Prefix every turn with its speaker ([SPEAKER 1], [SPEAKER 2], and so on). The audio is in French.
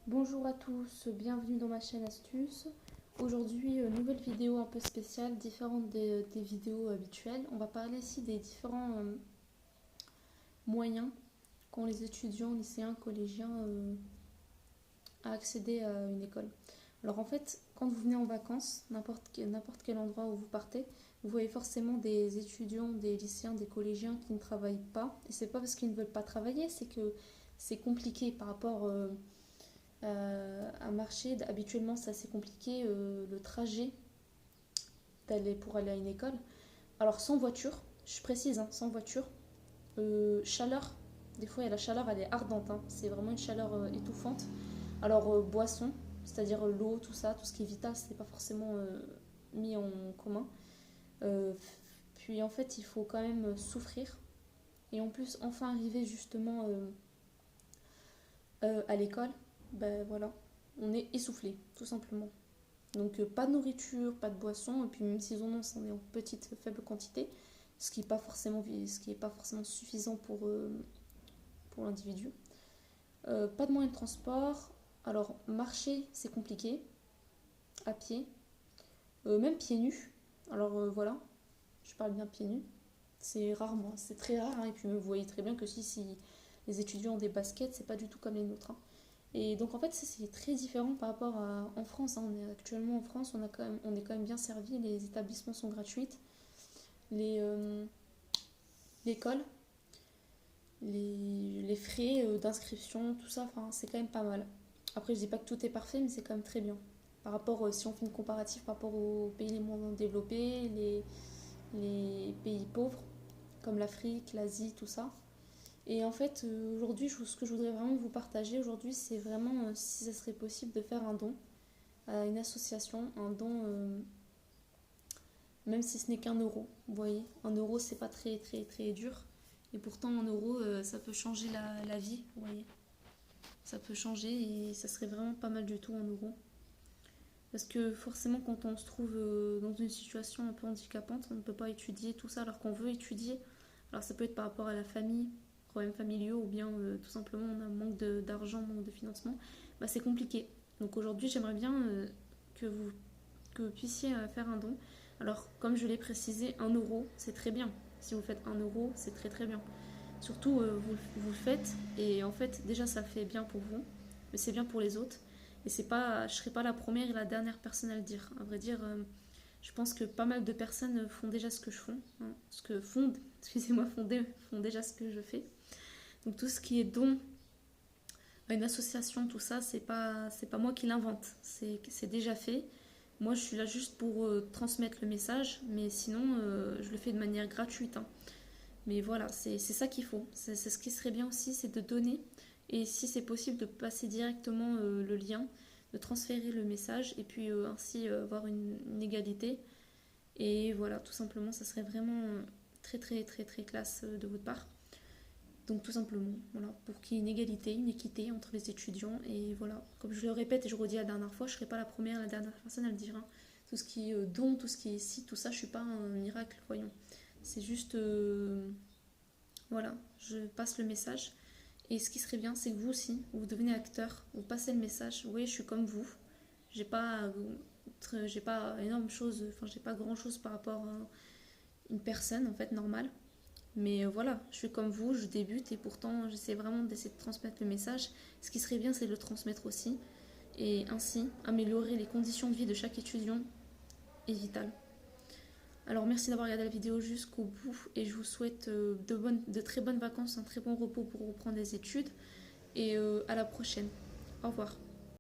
[SPEAKER 1] Bonjour à tous, bienvenue dans ma chaîne Astuces. Aujourd'hui, nouvelle vidéo un peu spéciale, différente des vidéos habituelles. On va parler ici des différents moyens qu'ont les étudiants, lycéens, collégiens à accéder à une école. Alors en fait, quand vous venez en vacances, n'importe quel endroit où vous partez, vous voyez forcément des étudiants, des lycéens, des collégiens qui ne travaillent pas. Et c'est pas parce qu'ils ne veulent pas travailler, c'est que c'est compliqué par rapport à marcher. Habituellement, c'est assez compliqué le trajet pour aller à une école. Alors sans voiture, je précise, hein, sans voiture. Chaleur, des fois la chaleur elle est ardente, hein. C'est vraiment une chaleur étouffante. Alors boisson, c'est-à-dire l'eau, tout ça, tout ce qui est vital, c'est pas forcément mis en commun. Euh, Puis en fait, il faut quand même souffrir. Et en plus, enfin arriver justement à l'école, ben voilà, on est essoufflé, tout simplement. Donc pas de nourriture, pas de boisson, et puis même s'ils en ont, c'en est en petite, faible quantité, ce qui est pas forcément suffisant pour l'individu. Pas de moyens de transport. Alors marcher, c'est compliqué, à pied, même pieds nus. Alors voilà, je parle bien pieds nus. C'est rarement, c'est très rare, hein, et puis vous voyez très bien que si les étudiants ont des baskets, c'est pas du tout comme les nôtres, hein. Et donc en fait c'est très différent par rapport à en France, hein. On est actuellement en France, on est quand même bien servi, les établissements sont gratuits, les, l'école, les frais d'inscription, tout ça, enfin, c'est quand même pas mal. Après je dis pas que tout est parfait, mais c'est quand même très bien. Par rapport, si on fait une comparative par rapport aux pays les moins développés, les pays pauvres, comme l'Afrique, l'Asie, tout ça. Et en fait, aujourd'hui, ce que je voudrais vraiment vous partager aujourd'hui, c'est vraiment si ça serait possible de faire un don à une association, un don, même si ce n'est qu'un euro. Vous voyez, un euro, c'est pas très très très dur. Et pourtant, un euro, ça peut changer la vie, vous voyez. Ça peut changer et ça serait vraiment pas mal du tout, un euro. Parce que forcément, quand on se trouve dans une situation un peu handicapante, on ne peut pas étudier tout ça alors qu'on veut étudier. Alors ça peut être par rapport à la famille, problèmes familiaux, ou bien tout simplement on a un manque d'argent, manque de financement. Bah, c'est compliqué. Donc aujourd'hui, j'aimerais bien que vous puissiez faire un don. Alors comme je l'ai précisé, un euro, c'est très bien. Si vous faites un euro, c'est très très bien. Surtout, vous le faites et en fait, déjà ça fait bien pour vous, mais c'est bien pour les autres. Et c'est pas, je serai pas la première et la dernière personne à le dire. À vrai dire, je pense que pas mal de personnes font déjà ce que je fais, hein, excusez-moi, font déjà ce que je fais. Donc tout ce qui est don à une association, tout ça, c'est pas moi qui l'invente, c'est déjà fait. Moi, je suis là juste pour transmettre le message, mais sinon, je le fais de manière gratuite, hein. Mais voilà, c'est ça qu'il faut. C'est ce qui serait bien aussi, c'est de donner. Et si c'est possible, de passer directement le lien, de transférer le message et puis ainsi avoir une égalité. Et voilà, tout simplement, ça serait vraiment très très très très classe de votre part. Donc tout simplement, voilà, pour qu'il y ait une égalité, une équité entre les étudiants. Et voilà, comme je le répète et je redis la dernière fois, je ne serai pas la première, la dernière personne à le dire, hein. Tout ce qui est don, tout ce qui est si, tout ça, je ne suis pas un miracle, voyons. C'est juste voilà, je passe le message. Et ce qui serait bien, c'est que vous aussi, vous devenez acteur, vous passez le message. Oui, je suis comme vous. J'ai pas énorme chose, enfin, j'ai pas grand chose par rapport à une personne en fait normale. Mais voilà, je suis comme vous, je débute et pourtant j'essaie vraiment d'essayer de transmettre le message. Ce qui serait bien, c'est de le transmettre aussi. Et ainsi, améliorer les conditions de vie de chaque étudiant est vital. Alors merci d'avoir regardé la vidéo jusqu'au bout et je vous souhaite de très bonnes vacances, un très bon repos pour reprendre les études et à la prochaine. Au revoir.